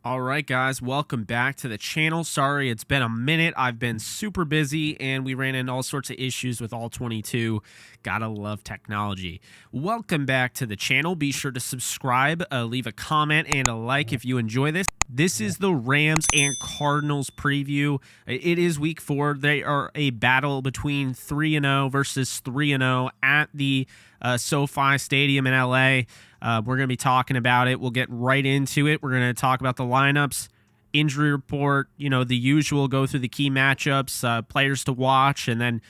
All right, guys, welcome back to the channel. Sorry, it's been a minute. I've been super busy and we ran into all sorts of issues with All 22. Gotta love technology. Welcome back to the channel. Be sure to subscribe, leave a comment, and a like if you enjoy this. This is the Rams and Cardinals preview. It is week 4. They are a battle between 3-0 versus 3-0 at the SoFi Stadium in LA. We're going to be talking about it. We'll get right into it. We're going to talk about the lineups, injury report, the usual, go through the key matchups, players to watch, and then,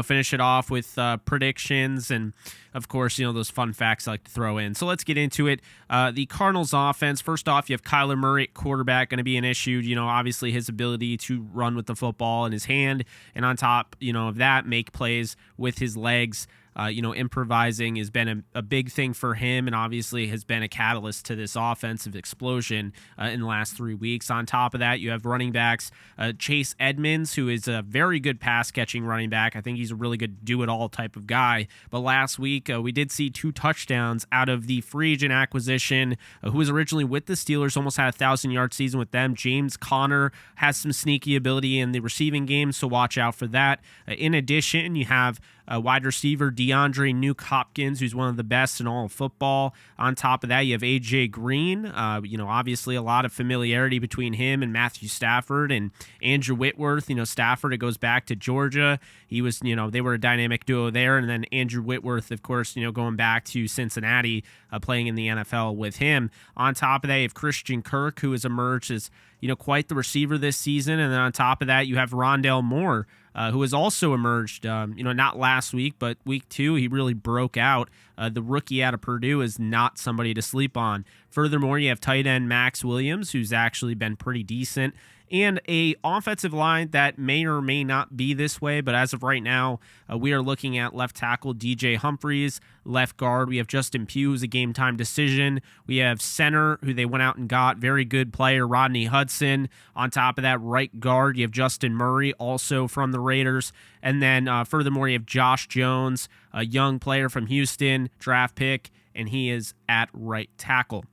finish it off with predictions and, of course, those fun facts I like to throw in. So let's get into it. The Cardinals offense, first off, you have Kyler Murray at quarterback, going to be an issue. Obviously his ability to run with the football in his hand, and on top, of that, make plays with his legs. Improvising has been a big thing for him and obviously has been a catalyst to this offensive explosion in the last 3 weeks. On top of that, you have running backs, Chase Edmonds, who is a very good pass-catching running back. I think he's a really good do-it-all type of guy. But last week, we did see 2 touchdowns out of the free agent acquisition, who was originally with the Steelers, almost had a 1,000-yard season with them. James Conner has some sneaky ability in the receiving game, so watch out for that. In addition, you have wide receiver DeAndre Nuke-Hopkins, who's one of the best in all of football. On top of that, you have A.J. Green. Obviously a lot of familiarity between him and Matthew Stafford and Andrew Whitworth. Stafford, it goes back to Georgia. He was, they were a dynamic duo there. And then Andrew Whitworth, of course, going back to Cincinnati, playing in the NFL with him. On top of that, you have Christian Kirk, who has emerged as, quite the receiver this season. And then on top of that, you have Rondale Moore, who has also emerged, not last week, but week 2, he really broke out. The rookie out of Purdue is not somebody to sleep on. Furthermore, you have tight end Max Williams, who's actually been pretty decent, and a offensive line that may or may not be this way, but as of right now, we are looking at left tackle DJ Humphries, left guard, we have Justin Pugh, who's a game-time decision. We have center, who they went out and got, very good player, Rodney Hudson. On top of that, right guard, you have Justin Murray, also from the Raiders. And then, furthermore, you have Josh Jones, a young player from Houston, draft pick, and he is at right tackle.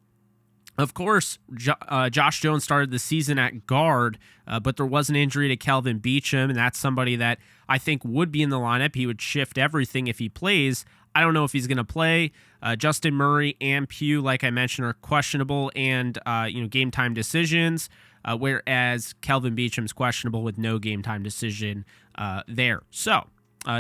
Of course, Josh Jones started the season at guard, but there was an injury to Kelvin Beachum, and that's somebody that I think would be in the lineup. He would shift everything if he plays. I don't know if he's going to play. Justin Murray and Pugh, like I mentioned, are questionable and game time decisions, whereas Kelvin Beacham's questionable with no game time decision there. So,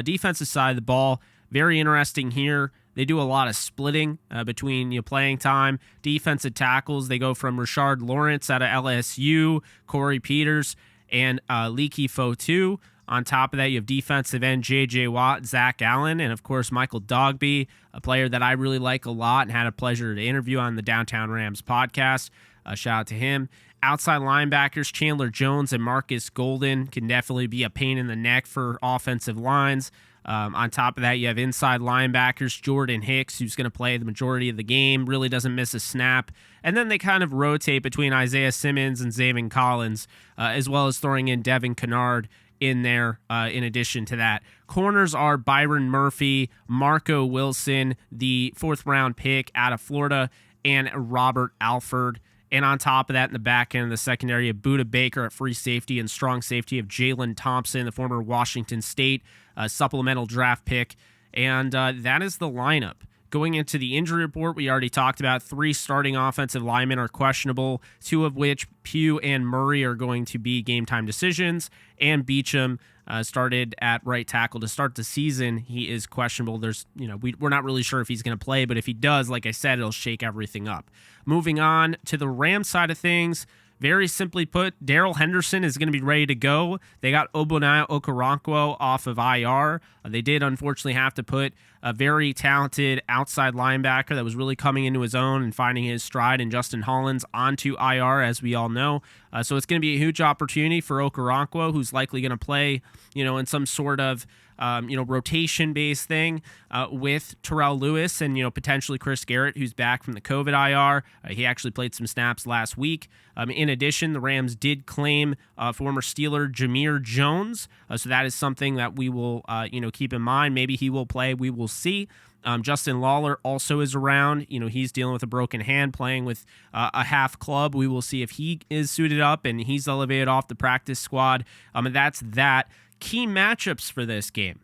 defensive side of the ball, very interesting here. They do a lot of splitting between playing time. Defensive tackles, they go from Rashard Lawrence out of LSU, Corey Peters, and Leaky Fotu. On top of that, you have defensive end J.J. Watt, Zach Allen, and of course Michael Dogby, a player that I really like a lot and had a pleasure to interview on the Downtown Rams podcast. Shout out to him. Outside linebackers, Chandler Jones and Marcus Golden can definitely be a pain in the neck for offensive lines. On top of that, you have inside linebackers, Jordan Hicks, who's going to play the majority of the game, really doesn't miss a snap. And then they kind of rotate between Isaiah Simmons and Zaven Collins, as well as throwing in Devin Kennard in there in addition to that. Corners are Byron Murphy, Marco Wilson, the 4th-round pick out of Florida, and Robert Alford. And on top of that, in the back end of the secondary, of Budda Baker at free safety and strong safety of Jalen Thompson, the former Washington State supplemental draft pick. And that is the lineup. Going into the injury report, we already talked about 3 starting offensive linemen are questionable, 2 of which, Pugh and Murray, are going to be game-time decisions, and Beachum started at right tackle to start the season. He is questionable. We're not really sure if he's going to play, but if he does, like I said, it'll shake everything up. Moving on to the Rams side of things, very simply put, Darrell Henderson is going to be ready to go. They got Ogbonnaya Okoronkwo off of IR. They did, unfortunately, have to put a very talented outside linebacker that was really coming into his own and finding his stride in Justin Hollins onto IR, as we all know. So it's going to be a huge opportunity for Okoronkwo, who's likely going to play, in some sort of rotation-based thing with Terrell Lewis and, potentially Chris Garrett, who's back from the COVID IR. He actually played some snaps last week. In addition, the Rams did claim former Steeler Jameer Jones, so that is something that we will, keep in mind. Maybe he will play. We will see. Justin Lawler also is around. He's dealing with a broken hand, playing with a half club. We will see if he is suited up and he's elevated off the practice squad. And that's that. Key matchups for this game.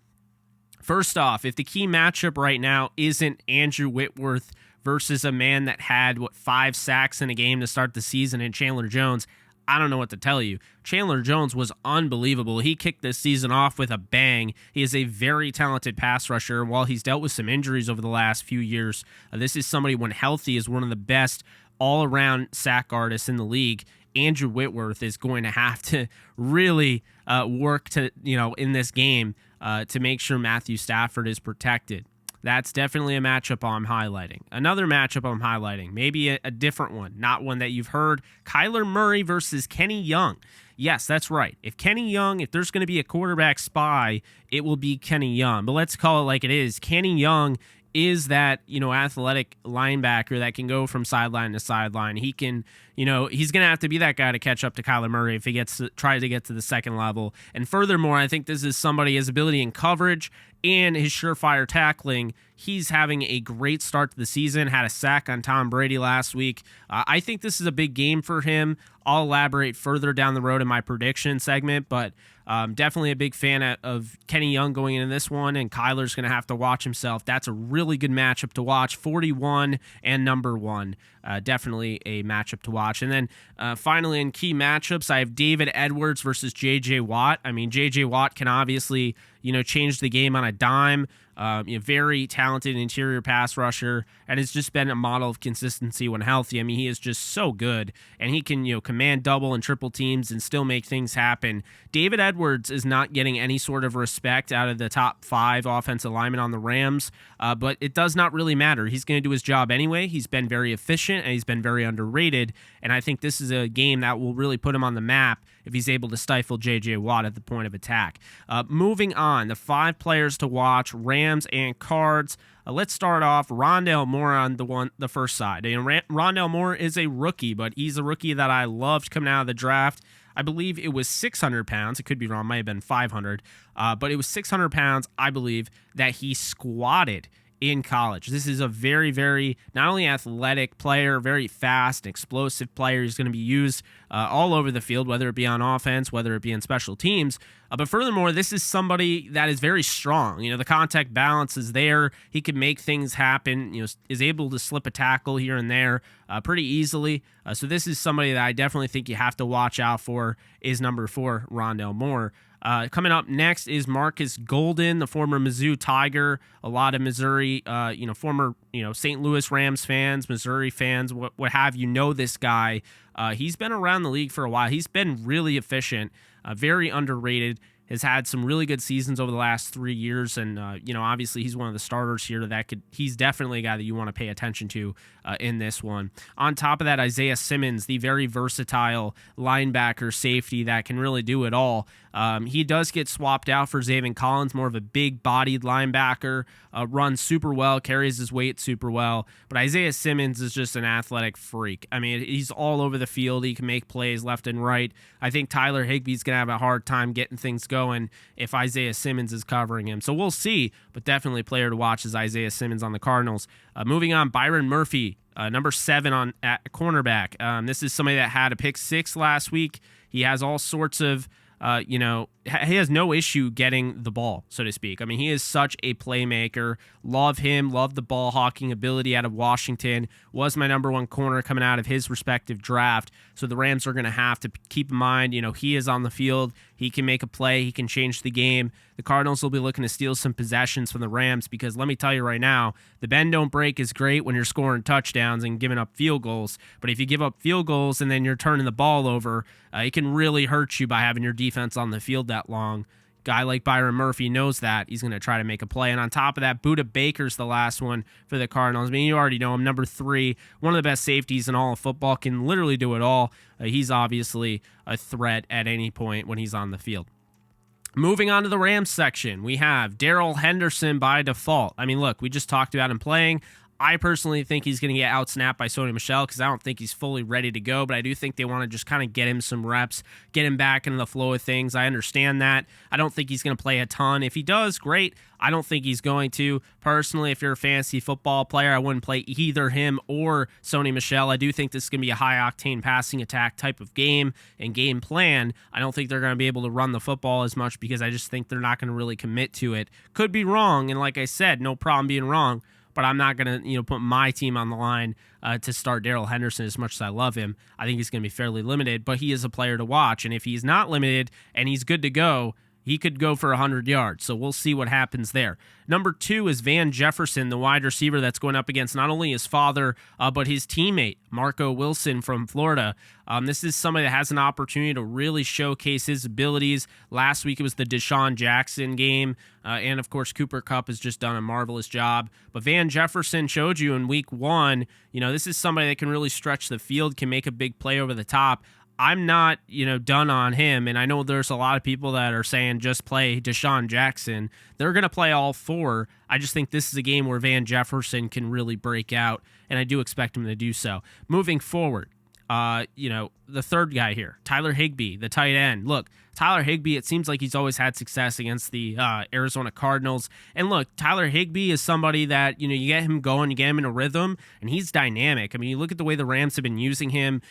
First off, if the key matchup right now isn't Andrew Whitworth versus a man that had, 5 sacks in a game to start the season in Chandler Jones, I don't know what to tell you. Chandler Jones was unbelievable. He kicked this season off with a bang. He is a very talented pass rusher. While he's dealt with some injuries over the last few years, this is somebody, when healthy, is one of the best all-around sack artists in the league. Andrew Whitworth is going to have to really work to, in this game to make sure Matthew Stafford is protected. That's definitely a matchup I'm highlighting. Another matchup I'm highlighting, maybe a different one, not one that you've heard. Kyler Murray versus Kenny Young. Yes, that's right. If there's going to be a quarterback spy, it will be Kenny Young. But let's call it like it is. Kenny Young is that, athletic linebacker that can go from sideline to sideline. He can, he's going to have to be that guy to catch up to Kyler Murray if he tries to get to the second level. And furthermore, I think this is somebody, his ability in coverage and his surefire tackling. He's having a great start to the season, had a sack on Tom Brady last week. I think this is a big game for him. I'll elaborate further down the road in my prediction segment, but definitely a big fan of Kenny Young going into this one, and Kyler's going to have to watch himself. That's a really good matchup to watch, 41 and number 1. Definitely a matchup to watch. And then finally in key matchups, I have David Edwards versus J.J. Watt. I mean, J.J. Watt can obviously, change the game on a dime. Very talented interior pass rusher, and has just been a model of consistency when healthy. I mean, he is just so good, and he can, command double and triple teams and still make things happen. David Edwards is not getting any sort of respect out of the top 5 offensive linemen on the Rams, but it does not really matter. He's going to do his job anyway. He's been very efficient, and he's been very underrated, and I think this is a game that will really put him on the map if he's able to stifle J.J. Watt at the point of attack. Moving on, the 5 players to watch, Rams and Cards. Let's start off Rondale Moore on the first side. Rondale Moore is a rookie, but he's a rookie that I loved coming out of the draft. I believe it was 600 pounds. It could be wrong. It might have been 500. But it was 600 pounds, I believe, that he squatted in college. This is a very, very not only athletic player, very fast, explosive player. He's going to be used all over the field, whether it be on offense, whether it be in special teams. But furthermore, this is somebody that is very strong. The contact balance is there. He can make things happen. Is able to slip a tackle here and there pretty easily. So this is somebody that I definitely think you have to watch out for. Is number 4, Rondale Moore. Coming up next is Marcus Golden, the former Mizzou Tiger. A lot of Missouri, former, St. Louis Rams fans, Missouri fans, what have you, know this guy. He's been around the league for a while. He's been really efficient, very underrated. Has had some really good seasons over the last 3 years, and obviously he's one of the starters here. He's definitely a guy that you want to pay attention to in this one. On top of that, Isaiah Simmons, the very versatile linebacker safety that can really do it all. He does get swapped out for Zaven Collins, more of a big-bodied linebacker, runs super well, carries his weight super well. But Isaiah Simmons is just an athletic freak. I mean, he's all over the field. He can make plays left and right. I think Tyler Higbee's going to have a hard time getting things going if Isaiah Simmons is covering him. So we'll see, but definitely a player to watch is Isaiah Simmons on the Cardinals. Moving on, Byron Murphy, number 7 at cornerback. This is somebody that had a pick 6 last week. He has all sorts of he has no issue getting the ball, so to speak. I mean, he is such a playmaker. Love him. Love the ball hawking ability out of Washington. Was my number 1 corner coming out of his respective draft. So the Rams are going to have to keep in mind, he is on the field. He can make a play. He can change the game. The Cardinals will be looking to steal some possessions from the Rams because let me tell you right now, the bend don't break is great when you're scoring touchdowns and giving up field goals. But if you give up field goals and then you're turning the ball over, it can really hurt you by having your defense on the field that long. Guy like Byron Murphy knows that. He's going to try to make a play. And on top of that, Budda Baker's the last one for the Cardinals. I mean, you already know him, number 3, one of the best safeties in all of football, can literally do it all. He's obviously a threat at any point when he's on the field. Moving on to the Rams section, we have Darrell Henderson by default. I mean, look, we just talked about him playing. I personally think he's going to get outsnapped by Sony Michel because I don't think he's fully ready to go, but I do think they want to just kind of get him some reps, get him back into the flow of things. I understand that. I don't think he's going to play a ton. If he does, great. I don't think he's going to. Personally, if you're a fantasy football player, I wouldn't play either him or Sony Michel. I do think this is going to be a high-octane passing attack type of game and game plan. I don't think they're going to be able to run the football as much because I just think they're not going to really commit to it. Could be wrong, and like I said, no problem being wrong. But I'm not going to, put my team on the line to start Darrell Henderson as much as I love him. I think he's going to be fairly limited, but he is a player to watch. And if he's not limited and he's good to go, he could go for 100 yards. So we'll see what happens there. Number 2 is Van Jefferson, the wide receiver that's going up against not only his father, but his teammate, Marco Wilson from Florida. This is somebody that has an opportunity to really showcase his abilities. Last week it was the Deshaun Jackson game. And of course, Cooper Kupp has just done a marvelous job. But Van Jefferson showed you in week 1, this is somebody that can really stretch the field, can make a big play over the top. I'm not, done on him, and I know there's a lot of people that are saying just play Deshaun Jackson. They're going to play all 4. I just think this is a game where Van Jefferson can really break out, and I do expect him to do so. Moving forward, the third guy here, Tyler Higbee, the tight end. Look, Tyler Higbee, it seems like he's always had success against the Arizona Cardinals. And look, Tyler Higbee is somebody that, you get him going, you get him in a rhythm, and he's dynamic. I mean, you look at the way the Rams have been using him,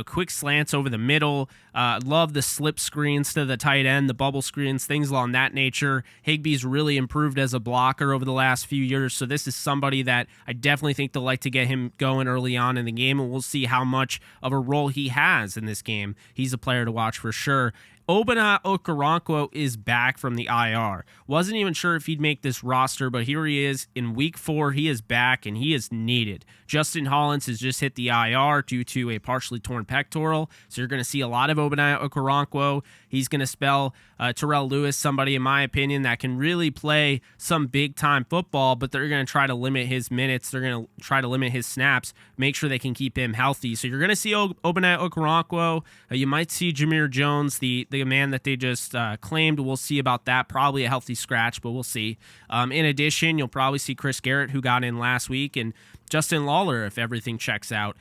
quick slants over the middle. Love the slip screens to the tight end, the bubble screens, things along that nature. Higbee's really improved as a blocker over the last few years, so this is somebody that I definitely think they'll like to get him going early on in the game, and we'll see how much of a role he has in this game. He's a player to watch for sure. Obinna Okoronkwo is back from the IR. Wasn't even sure if he'd make this roster, but here he is in week 4. He is back, and he is needed. Justin Hollins has just hit the IR due to a partially torn pectoral, so you're going to see a lot of Obinna Okoronkwo. He's going to spell Terrell Lewis, somebody, in my opinion, that can really play some big-time football, but they're going to try to limit his minutes. They're going to try to limit his snaps, make sure they can keep him healthy. So you're going to see Obinna Okoronkwo. You might see Jameer Jones, the man that they just claimed. We'll see about that. Probably a healthy scratch, but we'll see. In addition, you'll probably see Chris Garrett, who got in last week, and Justin Lawler if everything checks out.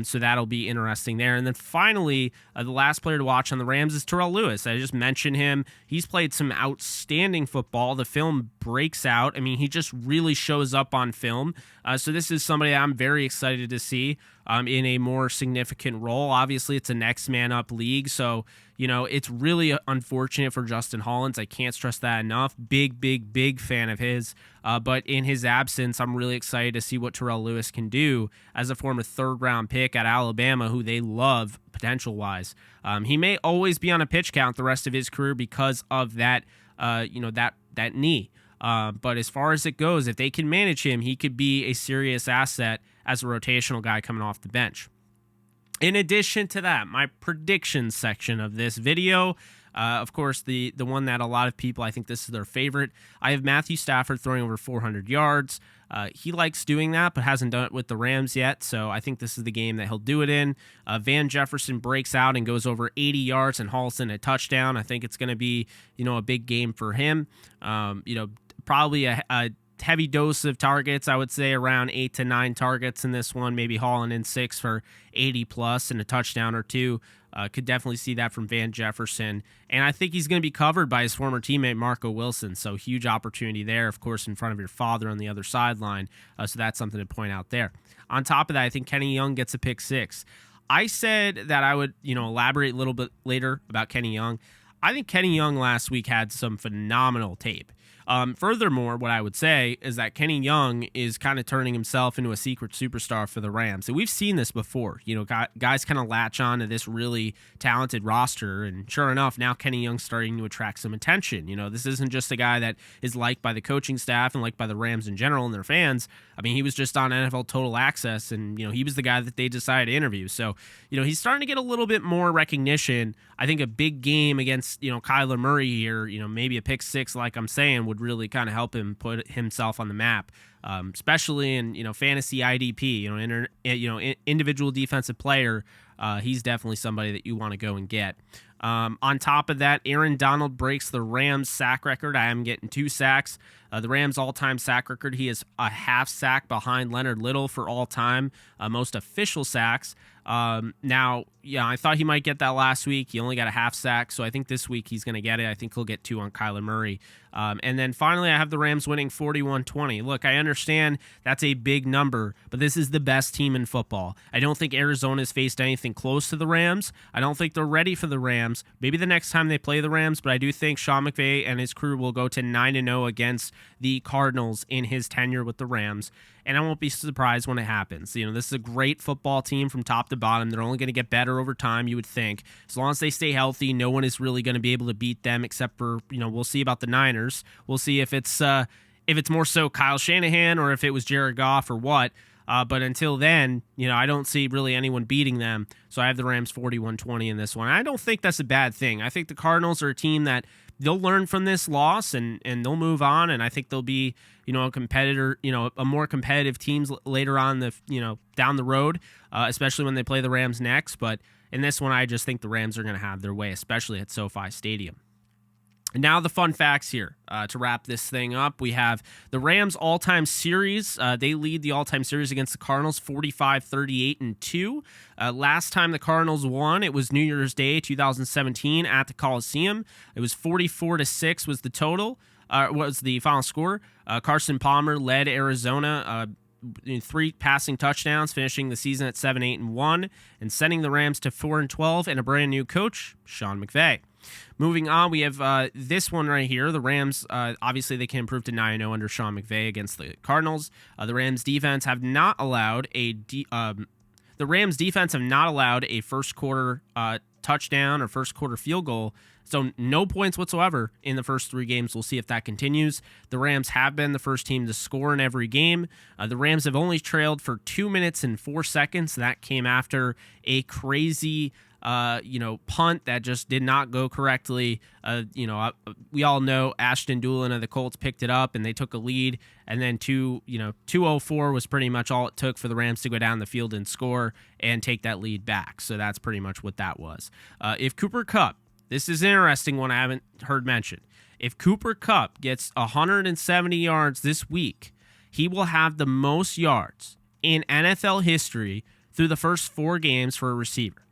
So that'll be interesting there. And then finally, the last player to watch on the Rams is Terrell Lewis. I just mentioned him. He's played some outstanding football. The film breaks out. I mean, he just really shows up on film. So this is somebody I'm very excited to see in a more significant role. Obviously, it's a next man up league. So, it's really unfortunate for Justin Hollins. I can't stress that enough. Big fan of his. But in his absence, I'm really excited to see what Terrell Lewis can do as a former 3rd-round pick at Alabama, who they love potential-wise. He may always be on a pitch count the rest of his career because of that, that knee. But as far as it goes, if they can manage him, he could be a serious asset as a rotational guy coming off the bench. In addition to that, my predictions section of this video, of course, the one that a lot of people, I think this is their favorite. I have Matthew Stafford throwing over 400 yards. He likes doing that, but hasn't done it with the Rams yet, so I think this is the game that he'll do it in. Van Jefferson breaks out and goes over 80 yards and hauls in a touchdown. I think it's going to be, a big game for him. Probably a heavy dose of targets. I would say around 8 to 9 targets in this one, maybe hauling in 6 for 80 plus and a touchdown or 2. Could definitely see that from Van Jefferson. And I think he's going to be covered by his former teammate, Marco Wilson. So huge opportunity there, of course, in front of your father on the other sideline. So that's something to point out there. On top of that, I think Kenny Young gets a pick 6. I said that I would, elaborate a little bit later about Kenny Young. I think Kenny Young last week had some phenomenal tape. Furthermore, what I would say is that Kenny Young is kind of turning himself into a secret superstar for the Rams. And we've seen this before. Guys kind of latch on to this really talented roster. And sure enough, now Kenny Young's starting to attract some attention. This isn't just a guy that is liked by the coaching staff and liked by the Rams in general and their fans. I mean, he was just on NFL Total Access, and, he was the guy that they decided to interview. So, he's starting to get a little bit more recognition. I think a big game against, Kyler Murray here, maybe a pick 6, like I'm saying, would really kind of help him put himself on the map, especially in, fantasy IDP, individual defensive player. He's definitely somebody that you want to go and get. On top of that, Aaron Donald breaks the Rams sack record. I am getting 2 sacks. The Rams' all-time sack record, he is a half sack behind Leonard Little for all-time most official sacks. Now, yeah, I thought he might get that last week. He only got a half sack, so I think this week he's going to get it. I think he'll get 2 on Kyler Murray. And then finally, I have the Rams winning 41-20. Look, I understand that's a big number, but this is the best team in football. I don't think Arizona's faced anything close to the Rams. I don't think they're ready for the Rams. Maybe the next time they play the Rams, but I do think Sean McVay and his crew will go to 9-0 against the Cardinals in his tenure with the Rams. And I won't be surprised when it happens. You know, this is a great football team from top to bottom. They're only going to get better over time, you would think. As long as they stay healthy, no one is really going to be able to beat them except for, you know, we'll see about the Niners. We'll see if it's more so Kyle Shanahan or if it was Jared Goff or what. But until then, you know, I don't see really anyone beating them. So I have the Rams 41-20 in this one. I don't think that's a bad thing. I think the Cardinals are a team that they'll learn from this loss and they'll move on. And I think they'll be, you know, a competitor, you know, a more competitive teams later on down the road, especially when they play the Rams next. But in this one, I just think the Rams are going to have their way, especially at SoFi Stadium. And now the fun facts here to wrap this thing up. We have the Rams all-time series. They lead the all-time series against the Cardinals 45-38-2. Last time the Cardinals won, it was New Year's Day 2017 at the Coliseum. It was 44-6 was the total. Was the final score. Carson Palmer led Arizona 3 passing touchdowns, finishing the season at 7-8-1 and sending the Rams to 4-12 and a brand new coach, Sean McVay. Moving on, we have this one right here. The Rams, obviously, they can improve to 9-0 under Sean McVay against the Cardinals. The Rams defense have not allowed a first quarter touchdown or first quarter field goal. So no points whatsoever in the first 3 games. We'll see if that continues. The Rams have been the first team to score in every game. The Rams have only trailed for 2 minutes and 4 seconds. That came after a crazy punt that just did not go correctly. We all know Ashton Doolin of the Colts picked it up and they took a lead. And then 2:04 was pretty much all it took for the Rams to go down the field and score and take that lead back. So that's pretty much what that was. If Cooper Kupp, this is an interesting one I haven't heard mentioned. If Cooper Kupp gets 170 yards this week, he will have the most yards in NFL history through the first 4 games for a receiver.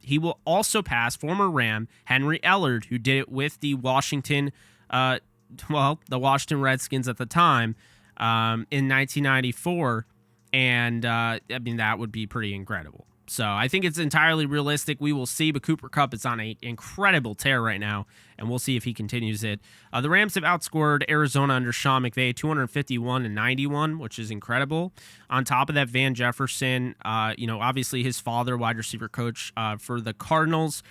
He will also pass former Ram Henry Ellard, who did it with the Washington Redskins at the time in 1994. And, that would be pretty incredible. So I think it's entirely realistic. We will see, but Cooper Kupp is on an incredible tear right now, and we'll see if he continues it. The Rams have outscored Arizona under Sean McVay 251-91, which is incredible. On top of that, Van Jefferson, obviously his father, wide receiver coach for the Cardinals.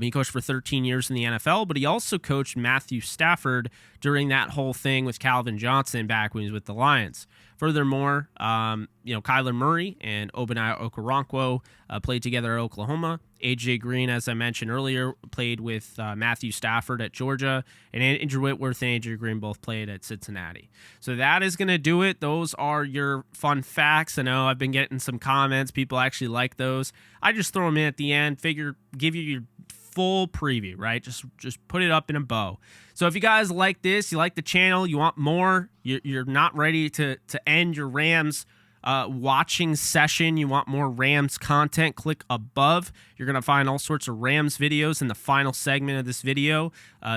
He coached for 13 years in the NFL, but he also coached Matthew Stafford during that whole thing with Calvin Johnson back when he was with the Lions. Furthermore, Kyler Murray and Obinaya Okoronkwo played together at Oklahoma. A.J. Green, as I mentioned earlier, played with Matthew Stafford at Georgia. And Andrew Whitworth and A.J. Green both played at Cincinnati. So that is going to do it. Those are your fun facts. I know I've been getting some comments. People actually like those. I just throw them in at the end, give you your full preview, right? Just put it up in a bow. So if you guys like this, you like the channel, you want more, you're not ready to end your Rams watching session, you want more Rams content, click above. You're going to find all sorts of Rams videos in the final segment of this video,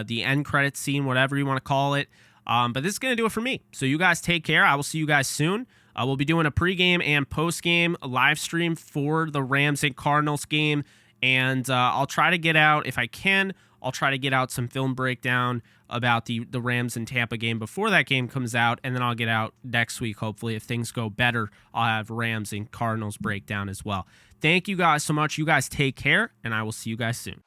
the end credits scene, whatever you want to call it. But this is going to do it for me. So you guys take care. I will see you guys soon. We'll be doing a pregame and postgame live stream for the Rams and Cardinals game. And I'll try to get out, if I can, I'll try to get out some film breakdown about the Rams and Tampa game before that game comes out. And then I'll get out next week, hopefully. If things go better, I'll have Rams and Cardinals breakdown as well. Thank you guys so much. You guys take care, and I will see you guys soon.